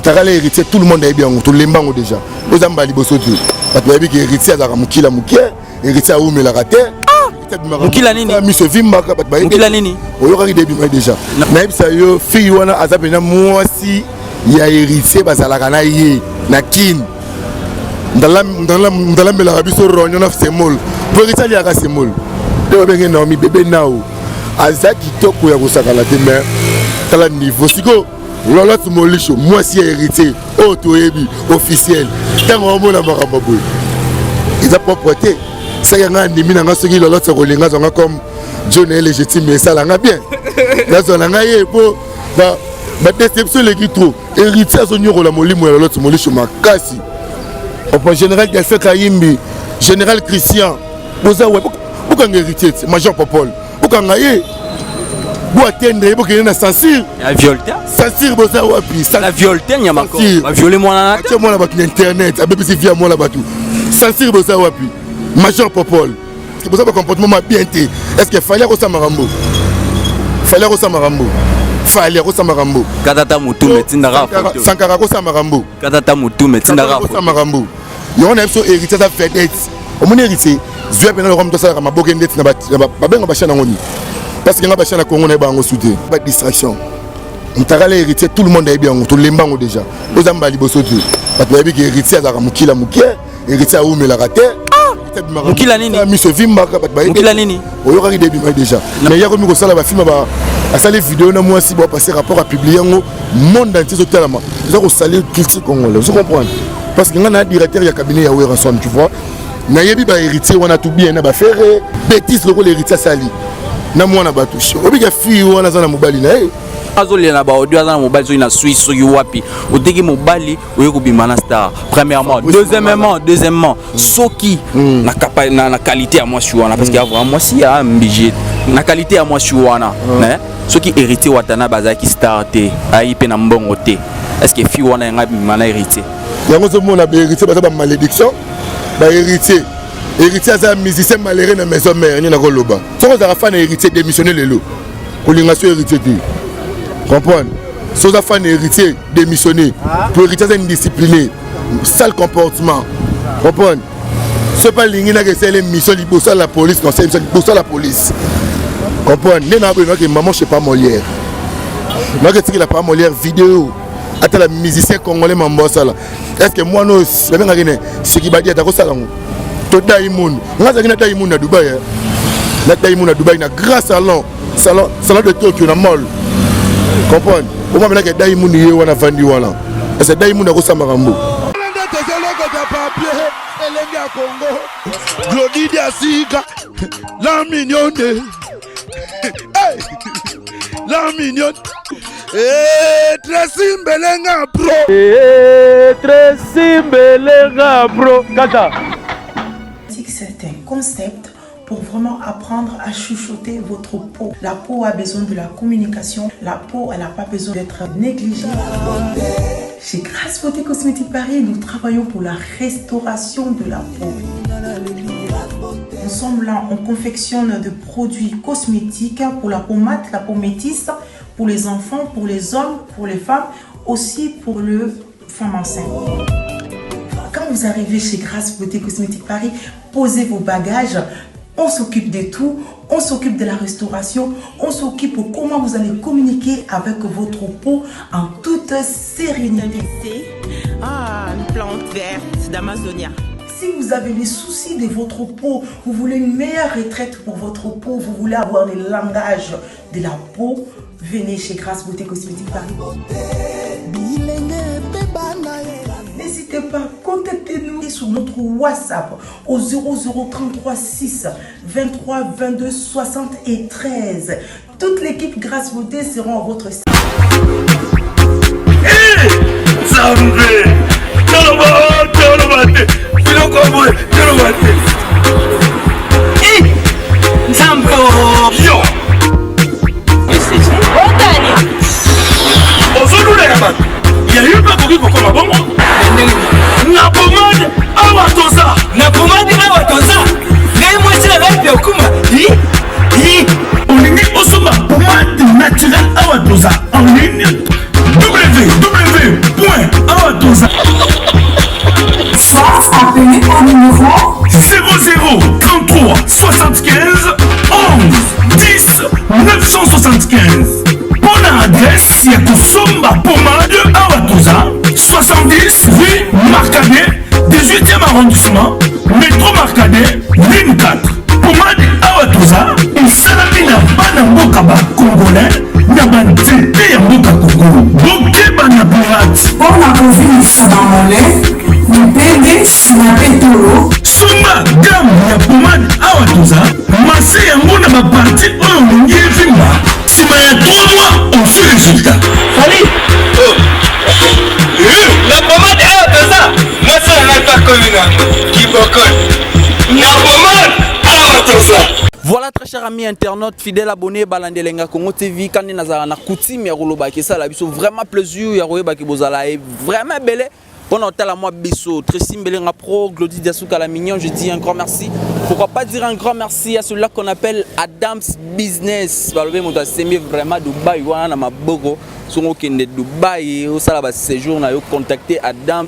Takala héritier, tout le monde est bien, tout le monde déjà. Vous avez dit que héritier héritier a Mukila Mukia, héritier a Oumé la raté. Mukila nini? Monsieur Vimba, Mukila nini? Oyokaki début déjà. Naïb sa yo fille wana azapena moi si ya héritier bazalaka na ye na kin. Dans la melabi so ronyo na semol. Pour héritier ya ka semol. De benga na mi bébé nao. Azaki toko ya kosakala te mais tala niveau siko. Lola Tumolisho, moi si héritier, auto-ébi, officiel. Tant qu'on a makambo boy. Ils a propreté. Ça y a un demi dans ce qui lola se relinga comme John est légitime mais ça l'a bien. Là ça l'a gagné pour ma déception les qui trop. Héritier son numéro la molimo lola Tumolisho ma kasi. Au général qui a fait Kayimbi, général Christian. Vous avez pourquoi héritier major Popol. Pourquoi gagner? Vous attendez pour qu'il y ait un censure. La violeté. Censure, vous avez appris. La violeté, il y a encore. La violer moi là. Tu moi là-bas internet, avec ces via moi là-bas tout. Censure, vous avez appris. Major Popol. Est-ce que vous avez un comportement bien été? Est-ce qu'il fallait que ça m'arambo? Fallait que ça m'arambo. Fallait que ça m'arambo. Kadata Moutou Metindara. Sankara ko ça m'arambo. Kadata Moutou Metindara. Ça m'arambo. Il y a un épisode héritier ça fait d'être. Au mon héritier, je vais bien le rendre ça à ma bogue d'être na ba ben ba chana ngoni. Parce que nous avons Congo n'est soudé. Pas de distraction. On t'a héritier, tout le monde est bien, tout le monde déjà. Nous avons dit que héritier a Mukila Mukia, héritier a Oumé la raté. Mukila nini? Monsieur Vimba, Mukila nini? Oyokaki début déjà. Mais il y a comme ça la film à saler vidéo na moi si bon passer rapport à publier ngo monde entier totalement. Ils ont saler critique congolais. Vous comprenez? Parce que nous avons un directeur il y a cabinet ya Weranson, tu vois. Na yebi ba héritier on a tout bien na ba faire bêtise le rôle héritier sali. Na mwana batushe obika fi wana zana mobali na azoli na ba audio zana mobali zo ina Suisse yo wapi oteki mobali oyo kubima na star premièrement deuxièmement soki na qualité à moi wana parce que avant moi si ya budget na qualité à moi wana né soki héritier watana bazaki star te aipe na mbongo te est-ce que fi wana nga bima na héritier yango zo mona ba héritier ba malédiction ba héritier héritier a musicien malheureux dans maison mère ni na koloba soko za fan héritier démissionner lelo kolingation héritier ti comprendre so za fan héritier démissionner pour héritier indiscipliné sale comportement comprendre c'est pas lingi na que c'est les missions liboso la police conseil liboso la police comprendre né na beno que maman je sais pas Molière na que tiki la pas Molière vidéo ata la musicien congolais mambosa là est-ce que moi non c'est bien ngene ce qui va dire ta ko sala to Daimoun ngazaki na Daimoun na Dubaï na Daimoun na Dubaï na grand salon de Tokyo na mall comprendre au moment que Daimoun yé wana vandi wana c'est Daimoun na ko samarambo elenga Congo Glody Diasika la mignonne la mignonne Tracy Mbelenga bro kata certains concepts pour vraiment apprendre à chuchoter votre peau. La peau a besoin de la communication. La peau, elle n'a pas besoin d'être négligée. Chez Grasse Beauté Cosmétique Paris, nous travaillons pour la restauration de la peau. Nous sommes là, on confectionne des produits cosmétiques pour la peau mate, la peau métisse, pour les enfants, pour les hommes, pour les femmes, aussi pour les femmes enceintes. Quand vous arrivez chez Grasse Beauté Cosmétique Paris, posez vos bagages, on s'occupe de tout, on s'occupe de la restauration, on s'occupe de comment vous allez communiquer avec votre peau en toute sérénité. Ah, une plante verte d'Amazonia. Si vous avez les soucis de votre peau, vous voulez une meilleure retraite pour votre peau, vous voulez avoir le langage de la peau, venez chez Grasse Beauté Cosmétique Paris. N'hésitez pas, contactez-nous sur notre WhatsApp au 0033 6 23 22 73. Toute l'équipe Grasse Beauté sera à votre service. Naturel à Ouadoza en ligne www. Soit appelez au numéro 00 33 75 11 10 975. Pour l'adresse, il y a Kusumba Pomade Awatuza, 70 rue Marcadet, 18e arrondissement, métro Marcadet, ligne 4. Pomade Awatuza, il salamina Banambokaba congolais, Nabanzete Yamboka Congo, Bokeba Naburat. pour la province Sabamolais, Nipende Sinapetolo, Sumba gamme ya pomade Awatuza, masse yango na baparti oyo olingi evimba, nsima ya 3 mois on fait résultat. Salut. La pommade Awatuza, moi ça n'a pas connu qui bocole. La pommade Awatuza. Voilà très chers amis internautes, fidèles abonnés Balandelenga Congo TV, quand nous avons coutume ya roloba ke ça la biso vraiment plaisir ya royeba ke bozala et vraiment belé. Bon hôtel à moi biso, Tracy Mbelenga Pro, Glody Diasuka la mignon, je dis un grand merci. Pourquoi pas dire un grand merci à celui-là qu'on appelle Adams Business. Balobé moto semi vraiment Dubaï wana na maboko. Songo kende Dubaï, au sala ba séjour na yo contacter Adams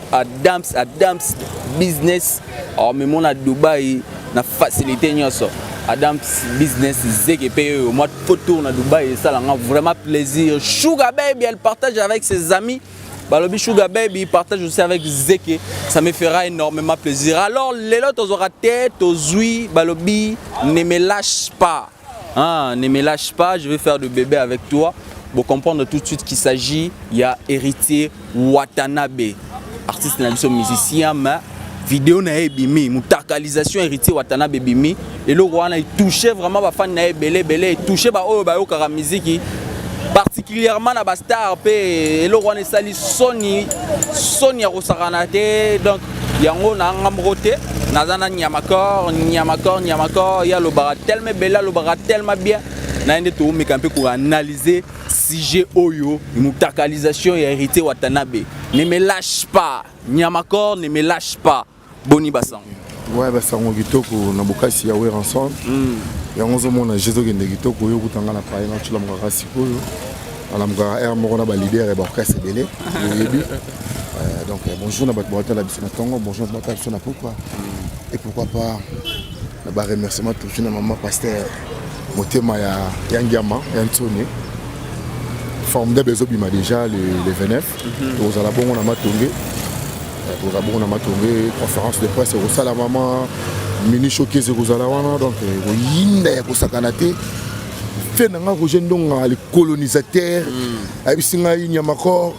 Business. Oh mais mon à Dubaï na facilité nyonso. Adams Business zeke paye au mois de photo na Dubaï et ça là vraiment plaisir. Sugar Baby elle partage avec ses amis. Balobi Sugar Baby partage aussi avec Zeke, ça me fera énormément plaisir. Alors les lots aux ratés, aux ouïes, Balobi ne me lâche pas, hein, ne me lâche pas, je vais faire de bébé avec toi. Pour comprendre tout de suite qu'il s'agit, il y a Héritier Watanabe, artiste musicien, mais vidéo na ebimi, mutakalisation Héritier Watanabe bimi, et le roi il touché vraiment ba fan na belé, touché ba oh ba yo kara musique. Particulièrement na bastar pe le roi sali Sony à Rosaranate donc yango na ngamrote nazana nyamakor ya le bara tellement bella le bara tellement bien na ende to me camper pour analyser sujet oyo mutakalisation et Héritier Watanabe ne me lâche pas nyamakor ne me lâche pas boni basang ouais basango kitoko na bokasi ya we ensemble yango zomona jezo kende kitoko yo kutanga na paye na tula mukaka sikoyo ala mukaka air moko na ba leader ba okasi belé donc bonjour na bato bata la biso na tongo bonjour na bato biso na pourquoi et pourquoi pas na ba remerciement tout na maman pasteur motema ya Yangiama Yantone forme de bezo bima déjà le 29 aux ala bongo na matongé pour la bonne amatombe conférence de presse au la maman mini choqué c'est aux alawana donc yinda ya kosakanate fait nanga Roger Ndonga les colonisateurs abisinga Nyamakor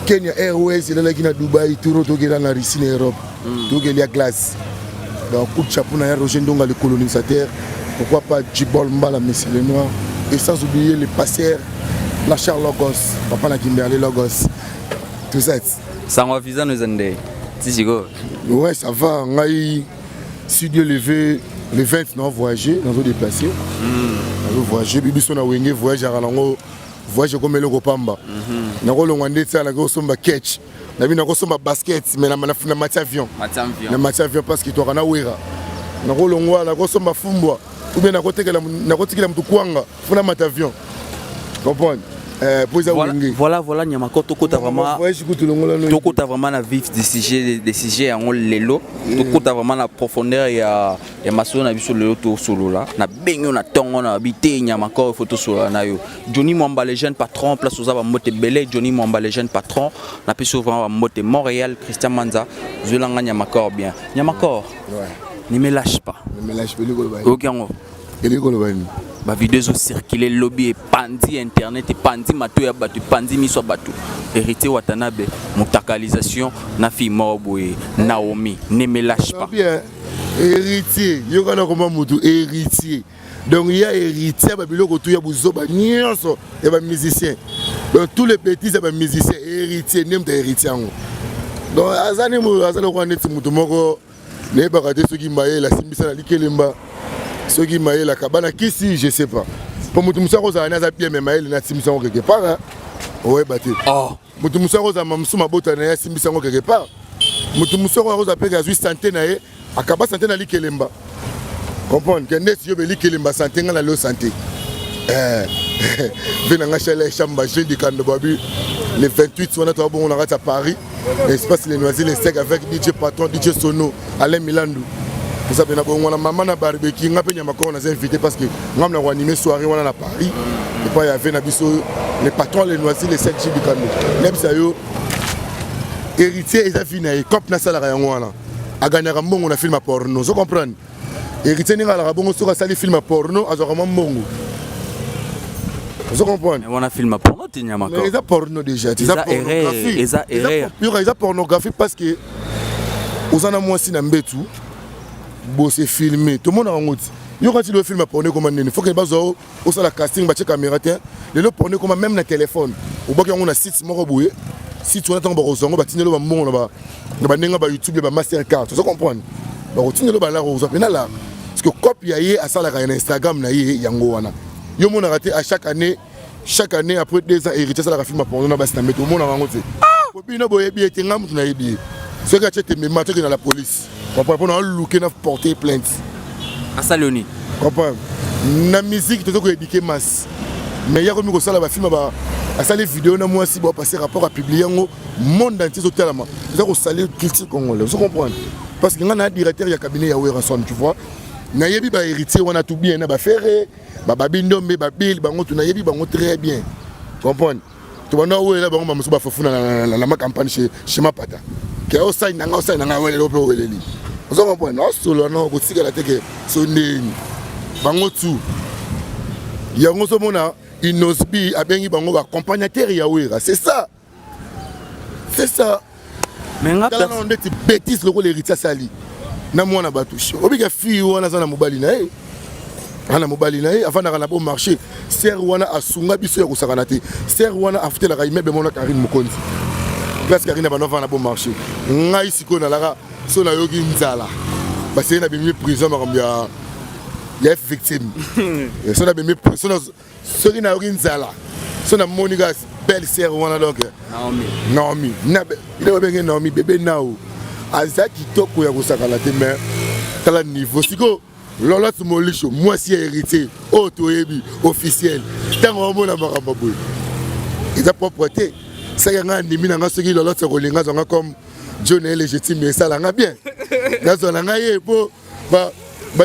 Kenya Airways il est là Dubaï tout to gela na Russie en Europe tout gela glace donc coup de chapeau na Roger Ndonga les colonisateurs pourquoi pas Djibol Mbala Messi le noir et sans oublier les passeurs la Charles Logos papa na Kimberley Logos tout ça. Ça va visa nous ende. Ouais, ça va. Si Dieu le veut, le 20 nous voyager, nous déplacer. Nous voyager, bibi sona wenge voyage à Rango, voyage comme le Gopamba. Nous allons demander ça la grosse somba catch. Nous allons somba basket, mais na matière avion. Na matière avion parce que tu as na wera. Nous allons la grosse somba fumbwa. Ou bien na côté que la mtu kwanga, funa matière avion. Comprends? Voilà Nyamakor tokota vraiment na vif des sujets en lelo tokota vraiment na profondeur ya maso na biso lelo to solo là na benyo na tongo na bité Nyamakor photo solo na yo Johnny Mwamba le jeune patron place aux aba moté belé Johnny Mwamba le jeune patron na pe souvent moté Montréal Christian Manza Zulanga Nyamakor bien Nyamakor ne me lâche pas okango ma vidéo ont circulé lobby et pandi internet et pandi matou ya batu pandi miso batu Héritier Watanabe mutakalisation na fi moboye Naomi ne me lâche pas Héritier yo kana koma mutu héritier donc il y a héritier ba biloko tout ya buzoba nyonso ya ba musicien donc tous les petits ba musiciens héritier nem ta héritier ngo donc azani ko neti mutu moko ne ba kate soki mbaye la simbisa na likelemba ceux qui maillent la cabane qui si je sais pas pour mutu musa roza na za bien mais maillé na simbisa ngo quelque part ouais baté mutu musa roza mamsuma bota na simbisa ngo quelque part mutu musa roza pe ga 8 santé na ye akaba santé na likelemba comprendre que nesi yo be likelemba santé ngana lo santé Venanga Chalet Chamba, j'ai dit quand le 28, on a à Paris, l'espace les Noisy, les steaks avec DJ Patron, DJ Sono, Alain Milandou. Pour ça, on a maman à barbecue, on a invité parce que on a animé soirée on à Paris. Et puis il y avait les patrons, les Noisy, les 7 du Cano. L'Ebsayo, héritier, ils ont fini, comme Nassala Rayanwana. A gagné un bon, on a filmé porno, vous comprenez? Héritier, il a bon, on a sali film porno, à Zoraman Mongo. Vous comprenez? On a filmé porno, tu n'as pas. Mais ils ont porno déjà, ils ont pornographie. Ils ont pornographie parce que vous en avez moins si n'imbetu, bosser filmer, tout le monde a un outil. Il y a quand le film porno comme il faut que les bases au la casting, la caméra, le porno comme même le téléphone. Au bas on a 6 mois boué, si tu as un bon zongo, tu n'as pas mon là-bas, YouTube, le Mastercard, tu comprends? Tu n'as pas là aux appels là. Parce que copie à ça là Instagram na yango wana. Yo mon a raté à chaque année après 2 ans hérité ça la film porno na bas na mettre au monde en ngote. Copie na boye bi était ngam tu na yebi. Ce que tu te mets maté dans la police. Comprends pour on looker na porter plainte. À Saloni. Comprends? Na musique tu dois éduquer masse. Mais il y a comme ça la film ba à ça les vidéos na moi si bon passer rapport à publier ngo monde entier totalement. Ça ko saler critique congolais. Vous comprenez? Parce que on a un directeur il y a cabinet ya Weranson, tu vois. Na yebi ba héritier on a tout bien na ba ferré, ba babindombe ba bill bango tu na yebi bango très bien. Comprends? Tu vois na où là bango ba musu ba fofu na la campagne chez Mapata. Que au sai na wele lo pro wele li. Vous comprenez? Non solo non ko tika la teke so ndeni. Bango tu. Yango so mona inosbi abengi bango ba accompagnateur ya Wera, c'est ça. C'est ça. Mais on a des bêtises le héritier sali. Na mwana batouche. Obiga fille wana za na mobali na ye. Ana mobali na ye avant na bon marché. Ser wana asunga biso ya kusakana te. Ser wana afute la kaime be mona Karine Mukonzi. Place Karine ba nova na bon marché. Ngai siko na lara so na yogi nzala. Ba se na bimi prison makambia. Ya victime. So na bimi prison so na yogi nzala. So na Monica belle sœur wana donc. Naomi. Naomi bébé nao. Aza kitoko ya kusakala te mais tala niveau siko lola tumolisho moi si héritier otoyebi officiel tango mona makamba boy eza propreté ça nga ndimi na nga soki lola tsokolinga zonga comme John est légitime mais ça la nga bien nazo la nga yebo ba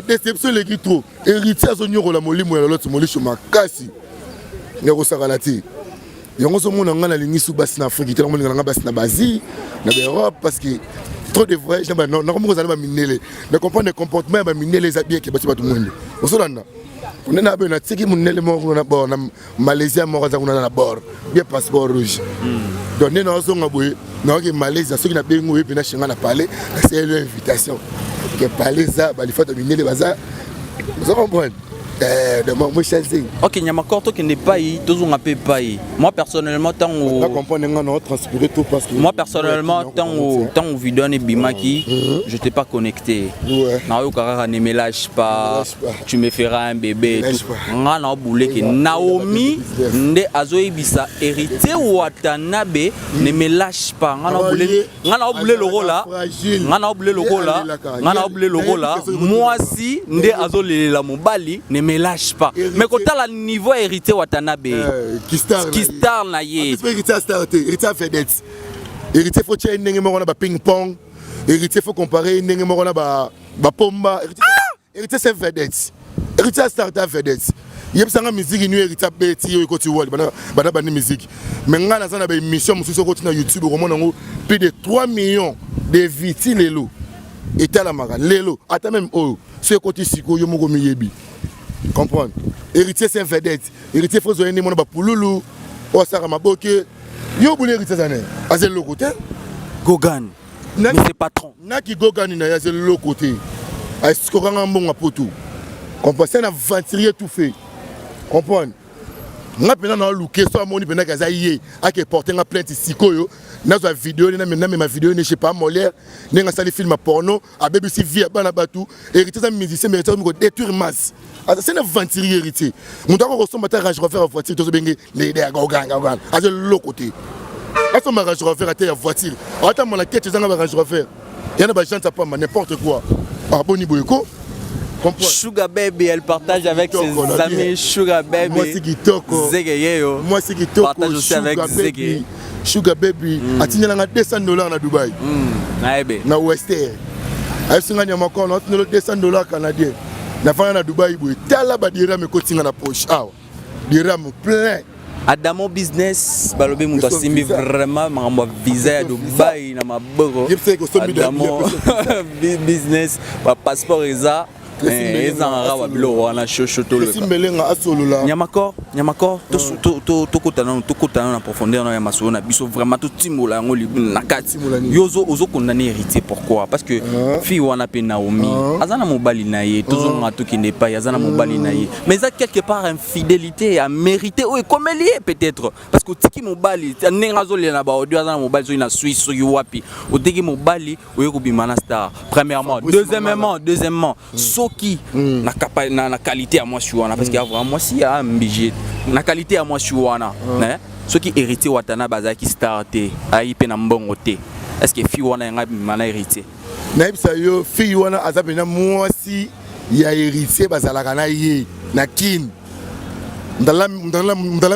déception le kitro héritier azonyo la molimo ya lola tumolisho makasi ya kusakala te yango so mona nga na lingisu basi na Afrique te ngo nga basi na Basie na Europe parce que trop de vrai, je ne comprends pas minele. Ne comprends les comportements, minele les habits qui battent tout le monde. Au Solana, on a un tiki minele mort na bord, Malaisie mort dans la bord, bien passeport rouge. Donc nous avons un boy, nous avons Malaisie, ceux qui n'ont pas eu de puis nous avons parlé, c'est l'invitation. Que parler ça, il faut dominer les bazar. Vous comprenez? Ok, il y a ma carte qui n'est pas y, tous on a pas y. Moi personnellement, tant moi personnellement, tant où vidéo n'est bimaki, je t'ai pas connecté. Naoukara ne me lâche pas, tu me feras un bébé. Ngana boulé que Naomi nde azoï bisa hérité Watanabe ne me lâche pas. Ngana boulé le rôle là, ngana boulé le rôle là, ngana boulé le rôle là. Moi si nde azolé la mobali ne me lâche pas. Mais quand tu as le niveau hérité Watanabe, qui star na ye. Hérité vedette. Hérité faut tirer n'engé morona ba ping pong. Hérité faut comparer n'engé morona ba pomba. Hérité c'est vedette. Hérité star ta vedette. Yep sanga musique ni hérité beti yo ko ti wall bana musique. Mais ngana za na ba émission mususu ko na YouTube ko mona ngo plus de 3 millions de vues lelo. Et la mara lelo ata même oh ce côté siko yo moko miyebi. Comprendre? Héritier c'est un vedette. Héritier faut zoyer mon ba pouloulou. O sara maboke. Yo boule héritier zané. Azel le côté. Gogan. Mais c'est patron. Na ki Gogan na ya zel le côté. Est-ce qu'on a un bon apoto? Comprendre? C'est un aventurier tout fait. Comprendre? Nga pena na luke so amoni pena kaza yé ake porter nga plainte siko yo. Na zo vidéo na ma vidéo ne je sais pas Molière. Nenga sali film porno a BBC via bana batu. Héritier ça musicien mais ça me détruire masse. C'est un aventurier héritier. Mon temps qu'on ressemble à Range Rover en voiture, tu sais bien les Gogan. À l'autre côté. Est-ce qu'on m'a Range Rover à ta voiture? Attends, mon la tête, tu as un Range Rover. Il y en a des gens qui n'importe quoi. Ah bon, Niboyko. Sugar Baby, elle partage avec ses amis. Sugar Baby. Moi c'est Kitoko. Zegeyeyo. Moi c'est Kitoko. Partage aussi avec Zege. Sugar Baby. Atinga nga $200 na Dubaï. Naebe. Na Western. Asinga nyama ko na $200 canadien. Na fana na Dubaï boy. Tala ba dira me ko tinga na poche. Ah. Dira me plein. Adamo business balobi muto simbi vraiment mambo visa ya Dubai na maboko. Adamo business ba passeport eza ezanga wa bilo wana shoshoto le. Simbelenga asolola. Nyamakor to kutana na profondeur na maso na biso vraiment to timola ngo na kati. Yozo ozo condamner héritier pourquoi? Parce que fi wana pe Naomi azana mobali na ye tozo ngato ki n'est pas azana mobali na ye. Mais ça quelque part infidélité a mérité ou comme lié peut-être parce que tiki mobali nengazo le na ba audio azana mobali zo ina Suisse so wapi. O tiki mobali o ko bimana star. Premièrement, deuxièmement soki na qualité à moi shuana parce qu'il y a vraiment si a budget na qualité à moi shuana né soki héritier watana bazaki starté ai pe na mbongo te est-ce que fi wana nga bimana héritier na bisa yo fi wana azabena mwasi ya héritier bazalaka na ye na kin ndala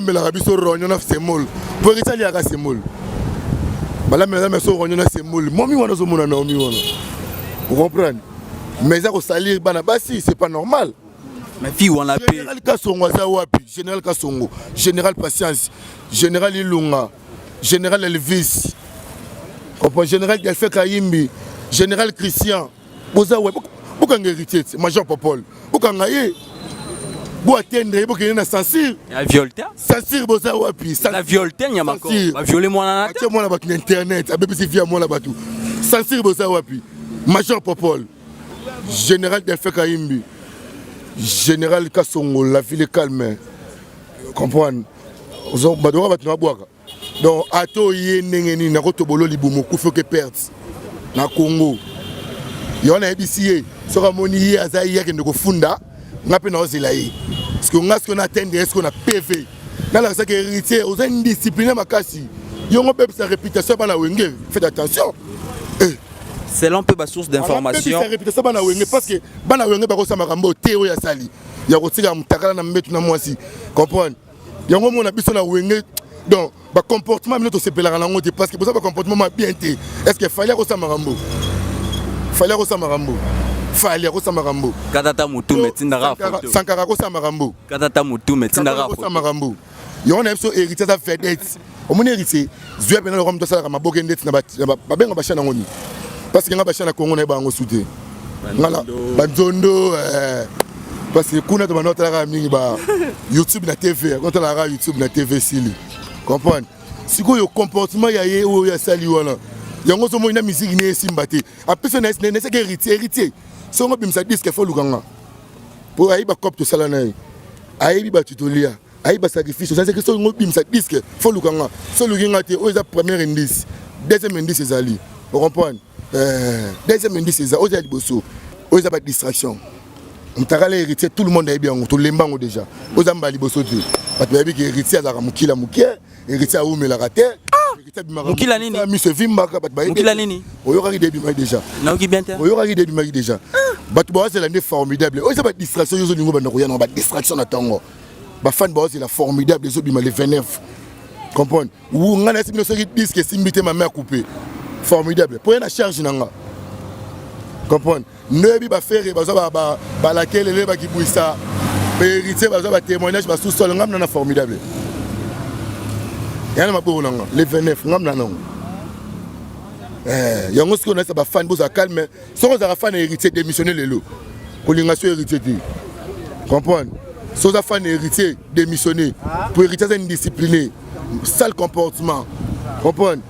mela biso ronyo na semol pour héritier ya ka semol bala mela so ronyo na semol momi wana zo mona Naomi wana vous comprenez? Mais ça salir bana basi c'est pas normal. Mais fi wana pe Général Kasongo za wapi? Général Kasongo, Général Patience, Général Ilunga, Général Elvis. Comprends Général Delphin Kayimbi, Général Christian. Boza wapi? Bukanga héritier, Major Popol. Bukanga ye. Bo atendre bokene na censure. La violeté. Censure boza wapi? La violeté nyamako. Ba violer moi na tête. Moi na ba internet, abebisi via moi na batu. Censure boza wapi? Major Popol. Général Delphin Kayimbi, Général Kasongo, la ville est calme. Comprendre? Donc, ato ye nengeni na kotobolo libumo kufo ke perte na Congo. Yona ebisiye, soka moni ye azayi yake ndeko funda, ngape na ozela ye. Parce que ngasko na atteindre est-ce qu'on a PV. Na la saka héritier, oza indiscipliné makasi. Yongo bebe sa réputation bana wenge, faites attention. Selon peu source d'information parce que bana wenge ba ko sama kambo teo ya sali ya kotika mutakala na mbetu na mwasi comprendre yango mona biso na wenge donc ba comportement mino to sepelaka na ngote parce que bosa ba comportement ma bien té est-ce que fallait ko sama kambo katata mutu metinda photo sankara ko sama kambo katata mutu metinda photo sama kambo yon a biso héritier ça fait dette au mon héritier zwe bena ko mto sala kama boke ndeti na ba benga ba chana ngoni parce que nga ba chana Congo na bango soute ngala banzondo parce que kuna to banota la mingi ba YouTube na TV quand la YouTube na TV sili comprendre siko yo comportement ya ye o ya sali wana yango zo mo ina musique ne simbate apesa na ne c'est héritier so ngo bimsa disque fo lukanga pour ayi ba cop to sala na ayi ba tutolia ayi ba sacrifice ça c'est que so ngo bimsa disque fo lukanga so lukinga te o za premier indice deuxième indice ezali vous comprenez deuxième indice c'est ça aux aliboso aux pas distraction on t'a galé héritier tout le monde est bien tout lembango déjà aux amba liboso tu parce que que héritier à la mukila mukia héritier à oumela raté mukila nini monsieur Vimba mukila nini oyora début déjà na oki bien oyora début déjà batu ba c'est l'année formidable aux pas distraction yo ningo banda koyana ba distraction na tango ba fan ba c'est la formidable les obima les 29 comprendre ou ngana c'est une disque simbité ma mère coupée formidable pour une charge nanga comprendre nebi ba faire ba laquelle les ba ki bouissa héritier ba témoignage ba sous sol ngam na formidable yana mabo nanga les 29 ngam na non yango ce qu'on a ça ba fan boza calme so za fan héritier démissionner lelo kolingation héritier comprendre so za fan héritier démissionner pour héritier c'est indiscipliné sale comportement comprendre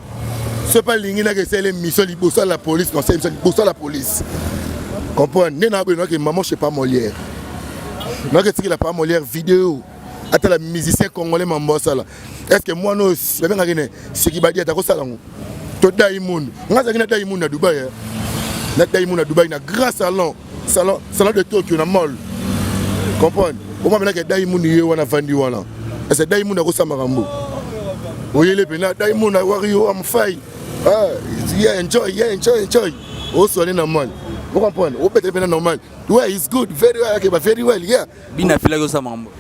c'est pas l'ingénieur qui c'est les missions libosa la police conseil libosa la police comprendre nena beno que maman je sais pas Molière moi que la pas Molière vidéo ata la musicien congolais mambosa là est-ce que moi non c'est bien ngene ce qui ba dia ta ko sala ngo to Diamond ngaza ngina Diamond na Dubaï na Diamond na Dubaï na grand salon de Tokyo na mall comprendre au moins que Diamond ye wana vandi wana est-ce que Diamond na ko sama rambo oyele pena Diamond na wario am fai yeah enjoy also in a man Vous comprenez? Vous pouvez être normal. Ouais, it's good, very well, very well, yeah. Bina fila ko sa mambo.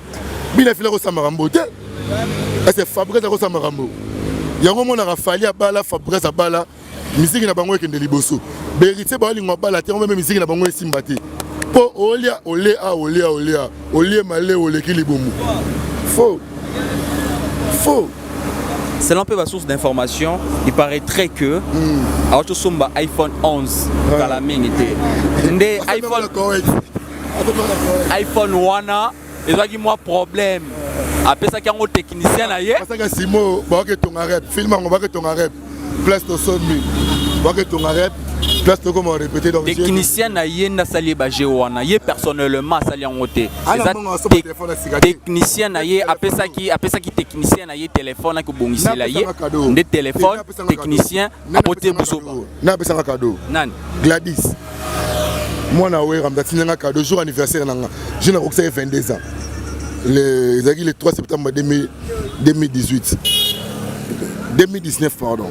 Bina fila ko sa marambo te. C'est Fabrice ko sa marambo. Yango mona rafali abala Fabrice abala. Musique na bango ekende liboso. Berité ba lingwa bala te, même musique na bango esimba te. Po olia olia malé oleki libomu. Faux. Selon peu ma source d'information, il paraîtrait que auto somba iPhone 11 dans la main était. Ndé iPhone 1 ils ont dit moi problème. Après ça qui un technicien là hier. Parce que Simo ba ke ton arrêt, film on va que ton arrêt. Place to son mi. Ba ke ton arrêt. Place to comment répéter donc technicien na yenda sali ba jewana ye personnellement sali en côté technicien na ye après ça qui technicien na ye téléphone na ko bongisi la ye de téléphone technicien apoté busoba na pesa un cadeau nan Gladys moi na we ramda tinanga cadeau jour anniversaire nanga je na ko 22 ans le 3 septembre 2018 2019 pardon.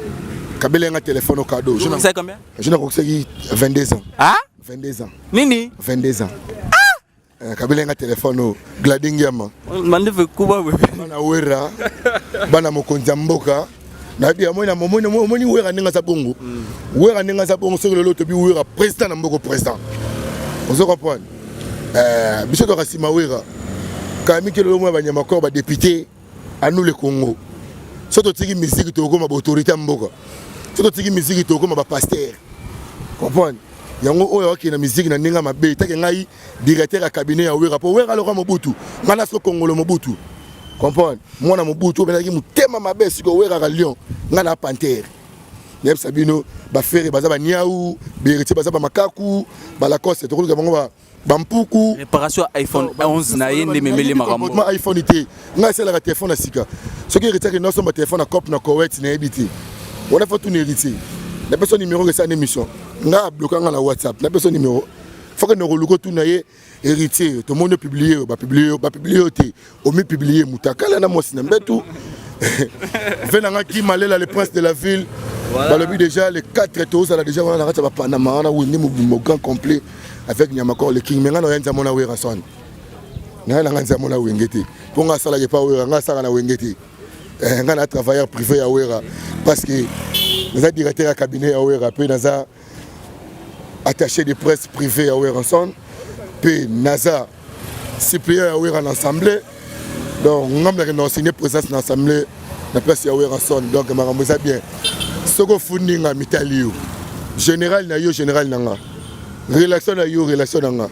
Kabele un téléphone au cadeau. Je sais combien? Je n'ai pas 22 ans. Ah? 22 ans. Nini? 22 ans. Ah? Kabele un téléphone au Gladingiama. Mande fait quoi? Bana wera. Bana mokonza mboka. Na bia moi na moni wera ninga sa bongo. Wera ninga sa bongo sur le lot bi wera président na mboko président. On se comprend. Biso to kasima wera. Kami ke le mo ba nyama ko ba député à nous le Congo. Surtout tiki musique to ko ma autorité mboka. Surtout tiki musique to ko ma pasteur. Comprendre? Yango oyo ki na musique na ninga mabe take ngai directeur ya cabinet ya wera po wera lo ko Mobutu. Ngana so Congolo Mobutu. Comprendre? Mwana Mobutu be na ki mutema mabe siko wera ka Lion. Ngana Panthère. Yeb Sabino ba faire baza ba niaou, berete baza ba makaku, ba Lacoste to ko bango ba bampuku réparation iPhone 11 na yende memele makambo iPhone ité nga c'est la téléphone sika ce qui retient que non son téléphone na cop na Koweït na habité on a fait tout héritier la personne numéro que ça en émission nga bloqué nga na WhatsApp la personne numéro faut que nous relouko tout na héritier tout le monde publier ba publier té au mieux publier mutakala na mo sina mbetu venanga ki malela le prince de la ville. Voilà. Dans le but déjà, les 4 tours, ça a déjà on a Panama, on a winné mon grand complet avec Nyamakor le King. Mais on a un zamona Werason. On a un zamona Wengeti. Pour nga ça là pas Wera, nga ça na Wengeti. On a travailleur privé à Wera parce que nous avons directeur à cabinet à Wera, puis nous avons attaché de presse privé à Werason, puis NASA suppléant à Wera dans l'assemblée. Donc on a signé présence dans l'assemblée, la place à Werason. Donc marambo ça bien. Soko fundinga mitalio général na yo général nanga relation na yo relation nanga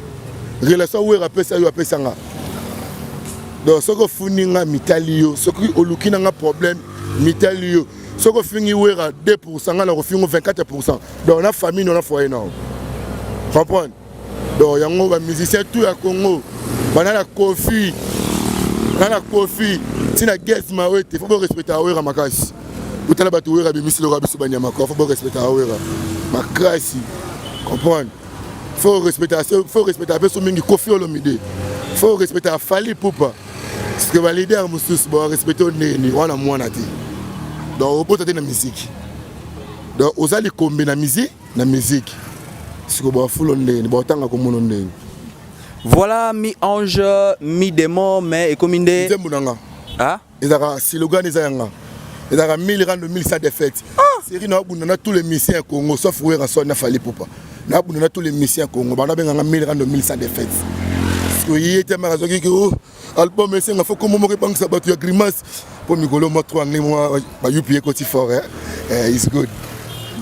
relation wera pesa yo apesa nga donc soko fundinga mitalio soko oluki nanga problème mitalio soko fingi wera 2% nga na ko fingo 24% donc na famille na foyer na comprendre donc yango ba musicien tout ya Congo banana Kofi tina guest ma wete faut respecter wera makasi. Vous avez battu le rabis, le rabis, il faut respecter ma grâce. Comprendre? Il faut respecter la personne qui confie au Lomide. Il faut respecter la Fali Poupa. Parce que les leaders doivent respecter le nez. On a moins à dire. Donc, on peut être dans la musique. Donc, on a les combiner la musique. C'est que vous le nez, vous avez le nez. Voilà, mi-ange, mi-démon, mais et comme une des. Ah? Il y a un slogan, il y a il y a 1000 rangs de 1100 défaites. C'est qu'on a tous les missions Congo, sauf où il Fali Poupa. On a tous les missions Congo, on a 1000 rangs de 1100 défaites. Parce qu'il y a des gens qui disent album, il faut que je me réponde à la grimace. Pour me dire, moi, 3 années, je suis pied côté fort. It's good.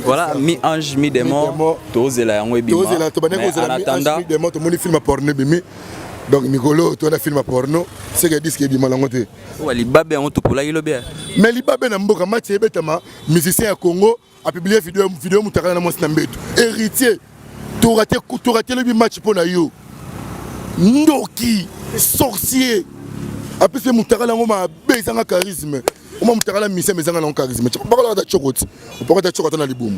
Voilà, mi-ange, mi-démon, tous là, on est bien. En attendant, mi-démon, tout le monde film porno. Donc, Mikolo, tu as un film porno, c'est que disque est bien malangoté. Oui, les babes ont tout pour la gueule bien. Mais les babes n'ont pas match, et bêtement, musicien à Congo a publié vidéo Moutakala na Moussina Mbetu. Héritier, tu raté le match pour Nayo. Ndoki, sorcier. Après, c'est Moutakala m'a baisé en charisme. On m'a Moutakala misé mais en charisme. Tu peux pas parler de chocolat. On peut pas de chocolat dans les boum.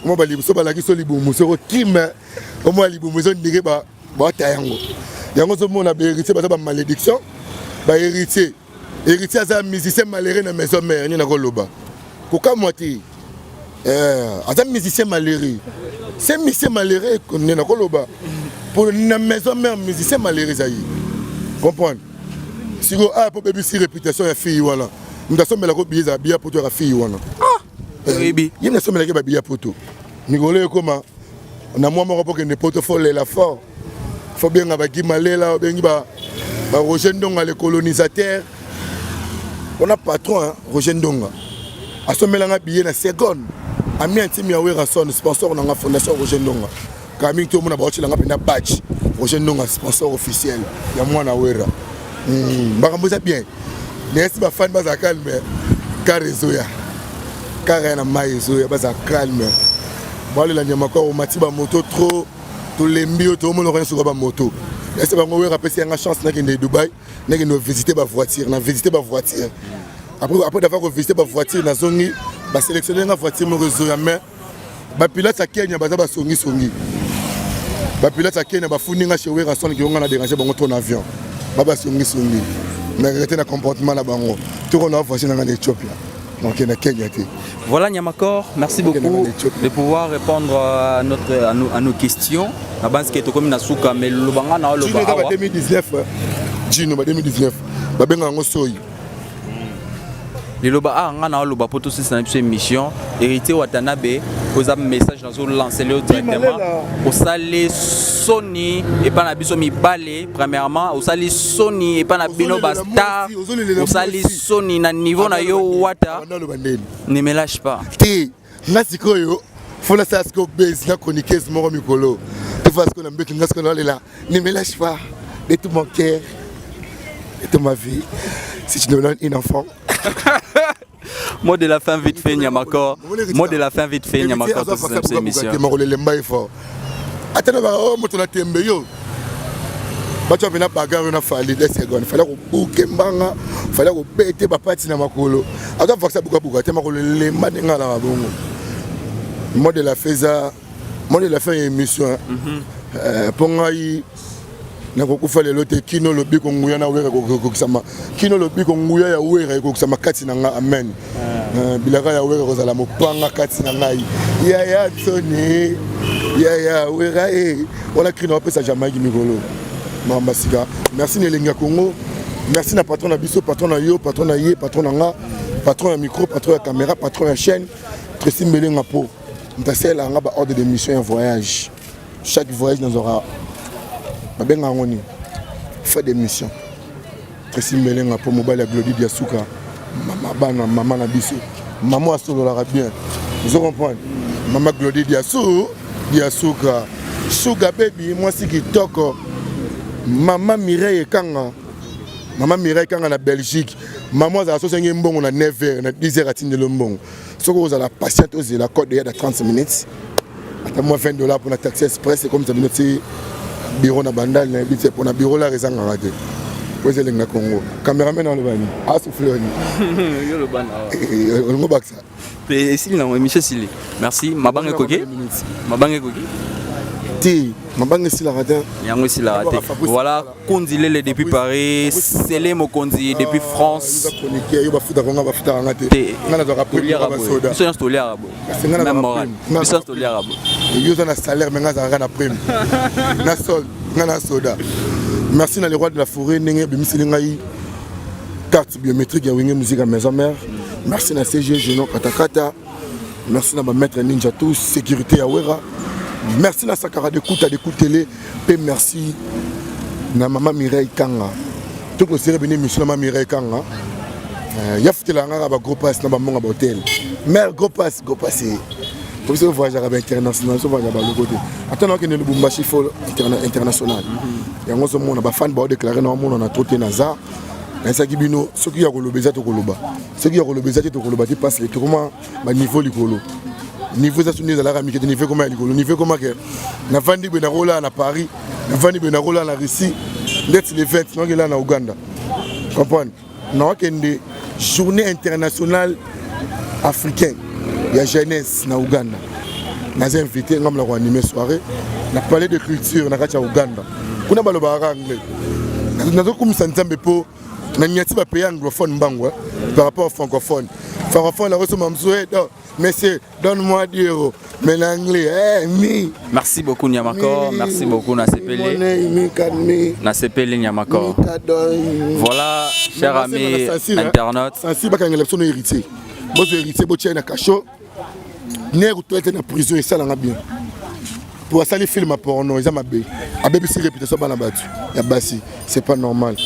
On m'a balé, so balaki so liboum, so kim. On m'a liboum, so ndigé ba tayango. Yango so mon a héritier ba malédiction. Ba héritier aza musicien malheureux na maison mère ni na koloba. Koka moitié. Aza musicien malheureux. c'est musicien malheureux qu'on est na koloba pour la maison mère musicien malheureux ça y comprendre si go a pour bébé si réputation ya fille wala nda somela ko biza bia pour toi fille wana baby yena somela ke ba bia poto ngolo ekoma na moi moko pour que ne poto folle la fort faut bien ba gimalela bengi ba Roger Ndonga les colonisateurs on a patron hein, Roger Ndonga a somela nga billet na seconde ami antimi ya wera son sponsor na fondation Roger Ndonga kami to mona ba otila nga pena badge Roger Ndonga sponsor officiel ya mwana wera bakamboza bien nesi ba fan baza calme karezoya karena maizoya baza calme bale la nyama ko matiba moto trop to lembio to mo lokana suka ba moto nesi ba ngwe rapesi nga chance na kende Dubai na kende visiter ba voiture na visiter ba voiture après d'avoir visité ba voiture na zongi ba sélectionner nga voiture mo rezoya mais ba pilote à Kenya baza ba songi ba pilote à Kenya ba funi nga chez wera son ki nga na déranger bango ton avion baba songi mais arrêtez le comportement là bango tout on a voici dans l'Éthiopie donc il y a Kenya. Voilà Nyamakor, merci beaucoup de pouvoir répondre à nos questions. La base qui est comme Nasuka mais le banga na le banga 2019 Gino 2019 ba benga ngo soyi le loba nga na loba poto c'est une émission hérité Watanabe posa message dans lancer le directement au salé Sony et pas na biso mi balé premièrement au salé Sony et pas na bino basta au salé Sony na niveau na yo wata ne me lâche pas ti ngasiko yo fola sasko base na chroniqueuse moro mikolo tu fasses qu'on a mbeki ngasko na là ne me lâche pas de tout mon cœur et toute ma vie si tu me donnes un enfant. Mot de la fin vite fait Nyamakor. Mot de la fin vite fait Nyamakor pour cette émission. Attends, moto na tembe yo. Bato vena bagarre na fali des secondes. Fallait ko bouke mbanga, fallait ko bete ba parti na makolo. Attends vaxa buka te makolo le madenga la bongo. Mot de la fin émission. Pongai na kokufa lelo te kino lobi ko nguya na wera ko kusama kino lobi ko nguya ya wera ko kusama kati na nga amen bilaka ya wera ko zala mopanga kati na ngai ya tsoni ya wera wala kino apesa Jamaïque mikolo mama sika merci nelenga Congo merci na patron na biso patron na yo patron na ye patron na nga patron ya micro patron ya caméra patron ya chaîne Tracy Melenga po ntasela nga ba ordre de mission un voyage chaque voyage nous aura benga ngoni fait des missions Tracy Melenga pour mobile Glody Diasuka maman na biso maman asolo la bien vous comprenez maman Glody Diasuka sugar baby moi si kitoko maman Mireille Kanga na Belgique maman za sosengi mbongo na 9h na 10h atinde le mbongo soko za la patiente aux la code de 30 minutes attends moi $20 pour la taxi express comme ça notre bureau na bandal na bité pour na bureau la rezanga raté poser lenga Congo cameraman dans le bani a souffler yo le ban on go back ça et si na Michel Sili merci mabanga koke ti mabanga si la raté yango si la raté voilà Kondilele depuis Paris Sélé Mokonzi depuis France yo ba futa konga ba futa ngate ngana za rappeler ba soda so stolia rabo même moral so stolia rabo yo za na salaire mais ngana na prime na sol ngana soda merci na le roi de la forêt ndenge bimisili ngai carte biométrique ya wenge musique à maison mère merci na CG Geno Katakata merci na ba maître ninja tous sécurité ya wera merci na Sakara de Kouta de Koutele pe merci na maman Mireille Kanga tout le série béni monsieur maman Mireille Kanga ya futela nga ba gros pass na ba monga ba hôtel mère gros pass comme ça voyage arabe international so voyage ba le côté attends que ne Lubumbashi faut international yango so mona ba fan ba déclarer na mona na troté naza ça qui bino ce qui ya kolobeza to koloba ce qui ya kolobeza to koloba ti passe le tourment ba niveau likolo niveau ça sunni la ramike niveau comment likolo niveau comment que na vandi be na rola na Paris na vandi be na rola na Russie net les 20 non là na Uganda comprendre na kende journée internationale africaine ya jeunesse na Uganda nas invité ngam la ko animer soirée na palais de culture na kacha Uganda kuna baloba anglais nazo kumisa nzambe po na nyati ba pays anglophone mbangwa par rapport au francophone la reçu mamzoué monsieur donne-moi 10 €. Mais en anglais, mi. Merci beaucoup Nyamakor, merci beaucoup Nasepele. Nasepele Nyamakor. Voilà, chers amis internautes. Sensi baka ngela son héritier. Bozo héritier bo tient na cachot. Ner ou toi na prison et ça là bien. Pour ça les films porno, ils ont bé. A bébé si réputation bana battu. Ya basi, c'est pas normal.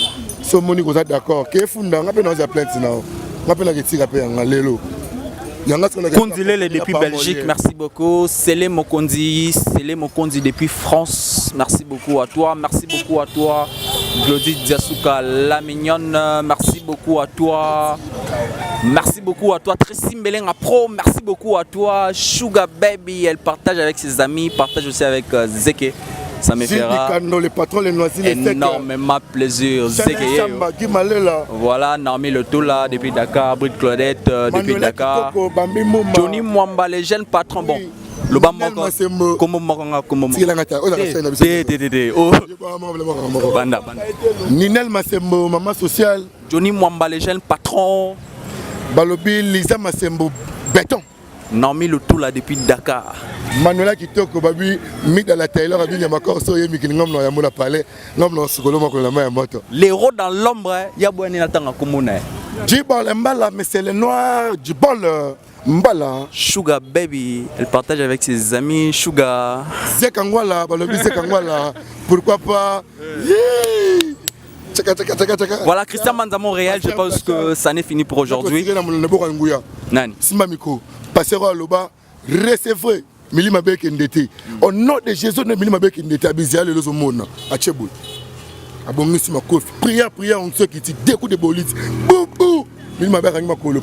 So moni ko d'accord. Que funda ngape na za plainte na. Ngape na retira pe nga lelo. Kondilele depuis Belgique, merci beaucoup. Sele Mokondi depuis France, merci beaucoup à toi. Merci beaucoup à toi. Glody Diasuka, la mignonne, merci beaucoup à toi. Merci beaucoup à toi. Tracy Mbelenga Pro, merci beaucoup à toi. Sugar Baby, elle partage avec ses amis, partage aussi avec Zeke. Ça me fera énormément plaisir. Voilà, Narmi le tout là, depuis Dakar, Britt Claudette depuis Dakar. Johnny Mwamba, les jeunes patrons, bon. Le bas Ninel Masembo, maman sociale. Johnny Mwamba, les jeunes patrons. Balobi, Lisa Masembo, béton. Narmi le tout là depuis Dakar. Manuela Kitoko babi mis dans la tailleur a bien encore so yemi ki ngom no ya mola palais ngom no sukolo mako la main moto. Les héros dans l'ombre ya bwani natanga komona. Djibol Mbala mais c'est le noir Djibol Mbala. Sugar Baby, elle partage avec ses amis. Sugar Zekangwala, balobi Zekangwala. Pourquoi pas? Voilà, Christian Manza Montréal, je pense que ça n'est fini pour aujourd'hui. Nani Simamiko, passera au Loba, recevez Milima Bek Ndete. Au nom de Jésus, ne Milima Bek Ndete, Abizial et les Omona, à Tcheboul. Abongi Makofi, prière, on ceux qui dit des coups de bolide. Boubou Milima Bek Ndete, le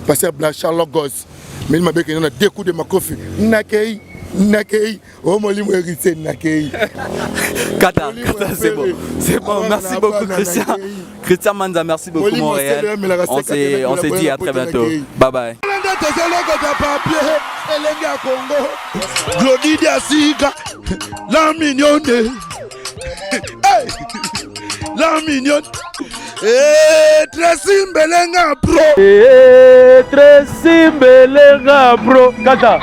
pasteur Blanc Charles Goss. Milima Bek Ndete, des coups de Makofi. Nakei. Nakei, oh mon livre hérité Nakei. Kata, c'est bon. C'est bon, merci beaucoup Christian. Christian Manza, merci beaucoup Montréal. On s'est dit à très bientôt. Bye bye. Glody Diasuka, la mignonne. La mignonne. Tracy Mbelenga Pro. Tracy Mbelenga Pro. Kata.